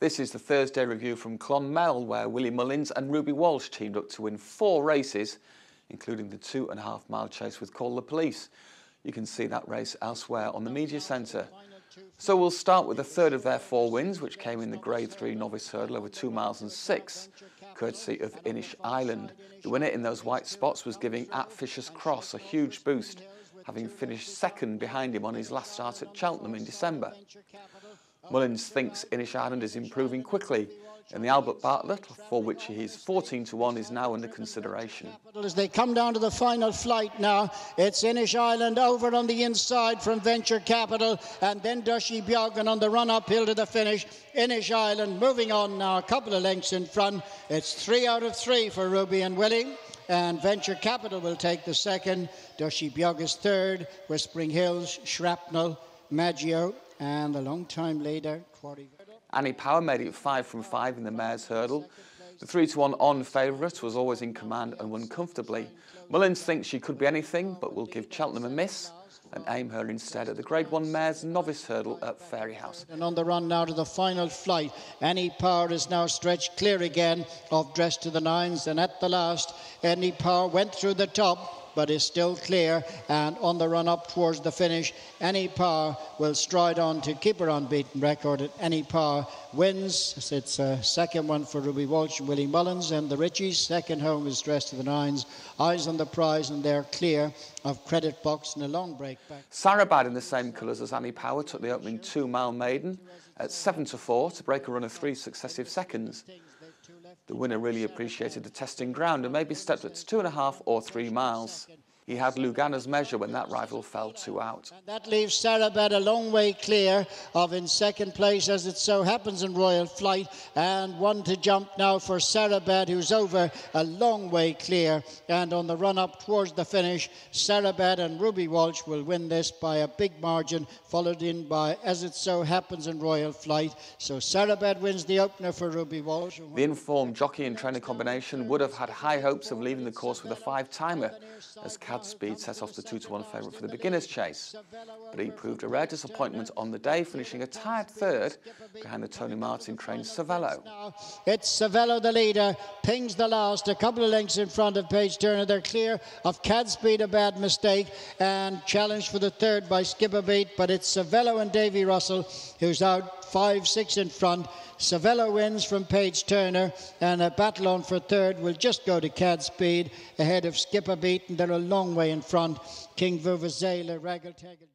This is the Thursday review from Clonmel, where Willie Mullins and Ruby Walsh teamed up to win 4 races, including the 2.5-mile chase with Call the Police. You can see that race elsewhere on the media centre. So we'll start with the third of their 4 wins, which came in the Grade 3 novice hurdle over 2 miles and 6, courtesy of Inish Island. The winner in those white spots was giving At Fisher's Cross a huge boost, having finished second behind him on his last start at Cheltenham in December. Mullins thinks Inish Island is improving quickly, and the Albert Bartlett, for which he is 14-1, is now under consideration. As they come down to the final flight now, it's Inish Island over on the inside from Venture Capital, and then Dushy Bjoggen on the run uphill to the finish. Inish Island moving on now, a couple of lengths in front. It's 3 out of 3 for Ruby and Willie, and Venture Capital will take the second. Dushy Bjoggen's third, Whispering Hills, Shrapnel, Maggio, and a long-time leader, Quarry. Annie Power made it 5 from 5 in the mare's hurdle. The 3-1 on favourite was always in command and won comfortably. Mullins thinks she could be anything, but will give Cheltenham a miss and aim her instead at the Grade 1 mare's novice hurdle at Fairyhouse. And on the run now to the final flight, Annie Power is now stretched clear again of Dress to the Nines, and at the last, Annie Power went through the top, but is still clear, and on the run up towards the finish, Annie Power will stride on to keep her unbeaten record, and Annie Power wins. It's a second one for Ruby Walsh and Willie Mullins, and the Richies. Second home is Dress to the Nines. Eyes on the prize, and they're clear of Credit Box and a long break back. Sarabad, in the same colours as Annie Power, took the opening 2-mile maiden at 7-4 to break a run of 3 successive seconds. The winner really appreciated the testing ground and maybe stepped at 2.5 or 3 miles. He had Lugana's measure when that rival fell 2 out. And that leaves Sarabad a long way clear of in second place, as it so happens, in Royal Flight, and one to jump now for Sarabad, who's over a long way clear, and on the run up towards the finish, Sarabad and Ruby Walsh will win this by a big margin, followed in by As It So Happens in Royal Flight. So Sarabad wins the opener for Ruby Walsh. The informed jockey and trainer combination would have had high hopes of leaving the course with a 5-timer, as Speed set off the 2-1 favourite for the beginner's chase, but he proved a rare disappointment on the day, finishing a tied third behind the Tony Martin-trained Savello. It's Savello, the leader, pings the last, a couple of lengths in front of Paige Turner. They're clear of Cadspeed, a bad mistake, and challenged for the third by Skipperbeat, but it's Savello and Davy Russell who's out 5-6 in front. Savello wins from Paige Turner, and a battle on for third will just go to Cadspeed ahead of Skipperbeat, and they're a long way in front. King Vuvuzela, Raggle Taggle.